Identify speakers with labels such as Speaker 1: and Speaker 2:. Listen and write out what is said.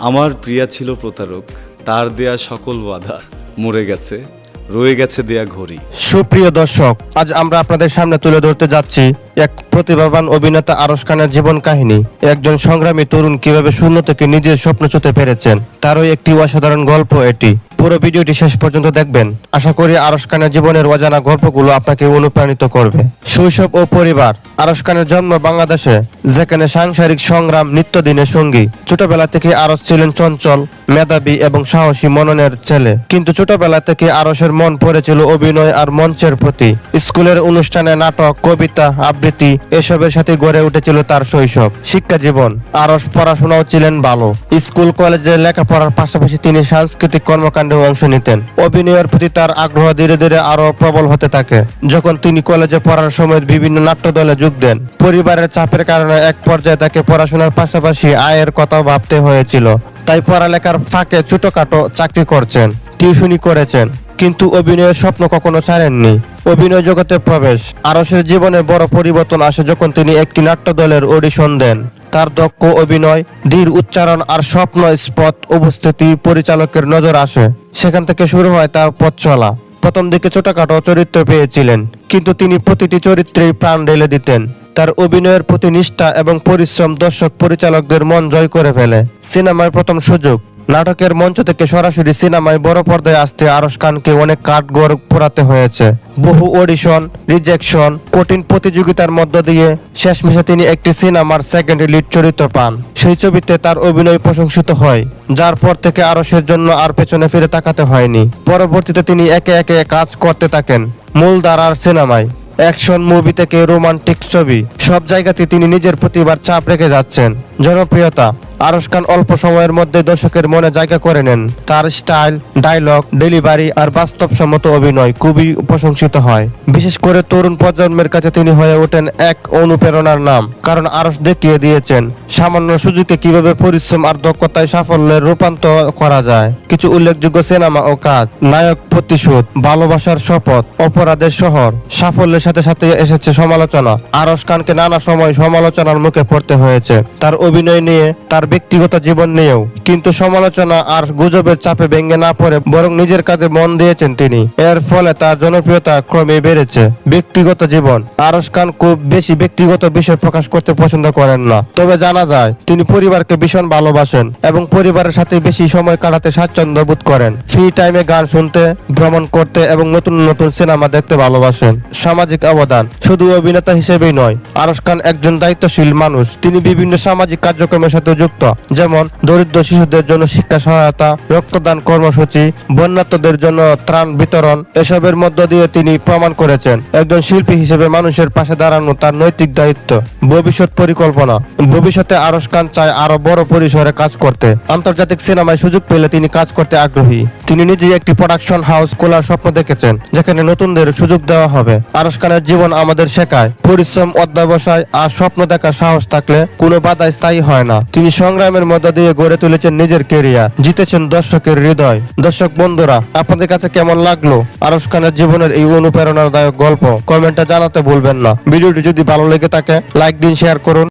Speaker 1: আমার প্রিয়া ছিল প্রতারক, তার দেয়া সকল বাধা মরে গেছে, রয়ে গেছে দেয়া ঘড়ি।
Speaker 2: সুপ্রিয় দর্শক, আজ আমরা আপনাদের সামনে তুলে ধরতে যাচ্ছি এক প্রতিভাবান অভিনেতা আরশ খানের জীবন কাহিনী। একজন সংগ্রামী তরুণ কিভাবে শূন্য থেকে নিজের স্বপ্ন ছুঁতে পেরেছেন, তারও একটি অসাধারণ গল্প এটি। পুরো ভিডিওটি শেষ পর্যন্ত দেখবেন। আশা করি আরশ খানের জীবনের অজানা গল্পগুলো আপনাকে অনুপ্রাণিত করবে। শৈশব ও পরিবার। আরশ খানের জন্ম বাংলাদেশে, যেখানে সাংসারিক সংগ্রাম নিত্যদিনের সঙ্গী। ছোটবেলা থেকে আরশ ছিলেন চঞ্চল, মেধাবী এবং সাহসী মননের ছেলে। কিন্তু ছোটবেলা থেকে আরশের মন পড়েছিল অভিনয় আর মঞ্চের প্রতি। স্কুলের অনুষ্ঠানে নাটক, কবিতা, আবৃত্তি এসবের সাথে গড়ে উঠেছিল তার শৈশব। শিক্ষা জীবন। আরশ পড়াশোনাও ছিলেন ভালো। স্কুল কলেজে লেখাপড়ার পাশাপাশি তিনি সাংস্কৃতিক কর্মকাণ্ডে অংশ নিতেন। অভিনয়ের প্রতি তার আগ্রহ ধীরে ধীরে আরো প্রবল হতে থাকে। যখন তিনি কলেজে পড়ার সময় বিভিন্ন নাট্য দলে যোগ দেন। পরিবারের চাপের কারণে এক পর্যায়ে তাকে পড়াশোনার পাশাপাশি আয়ের কথাও ভাবতে হয়েছিল। তাই পড়ালেখার ফাঁকে ছোটখাটো চাকরি করছেন, টিউশনি করেছেন, কিন্তু অভিনয়ের স্বপ্ন কখনো ছাড়েননি। অভিনয় জগতে প্রবেশ। আরশের জীবনে বড় পরিবর্তন আসে যখন তিনি একটি নাট্য দলের অডিশন দেন। তার দক্ষ অভিনয়, ধীর উচ্চারণ আর স্বপ্ন স্পট উপস্থিতি পরিচালকের নজর আসে। সেখান থেকে শুরু হয় তার পথ চলা। প্রথম দিকে ছোটখাটো চরিত্র পেয়েছিলেন, কিন্তু তিনি প্রতিটি চরিত্রেই প্রাণ ঢেলে দিতেন। তার অভিনয়ের প্রতি নিষ্ঠা এবং পরিশ্রম দর্শক পরিচালকদের মন জয় করে ফেলে। সিনেমায় প্রথম সুযোগ। নাটকের মঞ্চ থেকে সরাসরি সিনেমায় বড় পর্দায় আসতে আরশ খানকে অনেক কাঠগড় পোড়াতে হয়েছে। বহু অডিশন, রিজেকশন, কঠিন প্রতিযোগিতার মধ্য দিয়ে শেষমেশে তিনি একটি সিনেমার সেকেন্ড লিড চরিত্র পান। সেই ছবিতে তার অভিনয় প্রশংসিত হয়, যার পর থেকে আরশের জন্য আর পেছনে ফিরে তাকাতে হয়নি। পরবর্তীতে তিনি একে একে কাজ করতে থাকেন মূল ধারার সিনেমায়, অ্যাকশন মুভি থেকে রোমান্টিক ছবি, সব জায়গাতে তিনি নিজের প্রতিভার চাপ রেখে যাচ্ছেন। জনপ্রিয়তা। আরশ খান অল্প সময়ের মধ্যে দর্শকের মনে জায়গা করে নেন। তার স্টাইল, ডায়লগ, ডেলিভারি আর বাস্তবসম্মত অভিনয় খুবই প্রশংসিত হয়। বিশেষ করে তরুণ প্রজন্মের কাছে তিনি হয়ে ওঠেন এক অনুপ্রেরণার নাম। কারণ আরশ দেখিয়ে দিয়েছেন সামান্য সুযোগে কিভাবে পরিশ্রম আর দক্ষতায় সাফল্যের রূপান্তর করা যায়। কিছু উল্লেখযোগ্য সিনেমা ও কাজ: নায়ক, প্রতিশোধ, ভালোবাসার শপথ, অপরাধের শহর। সাফল্যের সাথে সাথে এসেছে সমালোচনা। আরশ খানকে নানা সময় সমালোচনার মুখে পড়তে হয়েছে, তার অভিনয় নিয়ে, তার ব্যক্তিগত জীবন নিয়েও। কিন্তু সমালোচনা আর গুজবের চাপে ভেঙে না পড়ে বরং নিজের কাজে মন দিয়েছেন তিনি। এর ফলে তার জনপ্রিয়তা ক্রমে বেড়েছে। ব্যক্তিগত জীবন। আরশ খান খুব বেশি ব্যক্তিগত বিষয় প্রকাশ করতে পছন্দ করেন না, তবে জানা যায় তিনি পরিবারকে ভীষণ ভালোবাসেন এবং পরিবারের সাথে বেশি সময় কাটাতে স্বাচ্ছন্দ্য বোধ করেন। ফ্রি টাইমে গান শুনতে, ভ্রমণ করতে এবং নতুন নতুন সিনেমা দেখতে ভালোবাসেন। সামাজিক অবদান। শুধু অভিনেতা হিসেবেই নয়, আরশ খান একজন দায়িত্বশীল মানুষ। তিনি বিভিন্ন সামাজিক কার্যক্রমের সাথে যুক্ত, যেমন দরিদ্র শিশুদের জন্য শিক্ষা সহায়তা, রক্তদান কর্মসূচি, বন্যার্তদের জন্য ত্রাণ বিতরণ। এসবের মধ্য দিয়ে তিনি প্রমাণ করেছেন একজন শিল্পী হিসেবে মানুষের পাশে দাঁড়ানো তার নৈতিক দায়িত্ব। ভবিষ্যৎ পরিকল্পনা। ভবিষ্যতে আরশ খান চায় আরো বড় পরিসরে কাজ করতে। আন্তর্জাতিক সিনেমায় সুযোগ পেলে তিনি কাজ করতে আগ্রহী। তিনি নিজেই একটি প্রোডাকশন হাউস খোলার স্বপ্ন দেখেছেন, যেখানে নতুনদের সুযোগ দেওয়া হবে। আরশ খানের জীবন আমাদের শেখায় পরিশ্রম, অধ্যবসায় আর স্বপ্ন দেখার সাহস থাকলে কোনো বাধা স্থায়ী হয় না। তিনি সংগ্রামের মধ্য দিয়ে গড়ে তুলেছেন নিজের কেরিয়ার, জিতেছেন দর্শকের হৃদয়। দর্শক বন্ধুরা, আপনাদের কাছে কেমন লাগলো আরশ খানের জীবনের এই অনুপ্রেরণাদায়ক গল্প? কমেন্টে জানাতে ভুলবেন না। ভিডিওটি যদি ভালো লেগে থাকে লাইক দিন, শেয়ার করুন।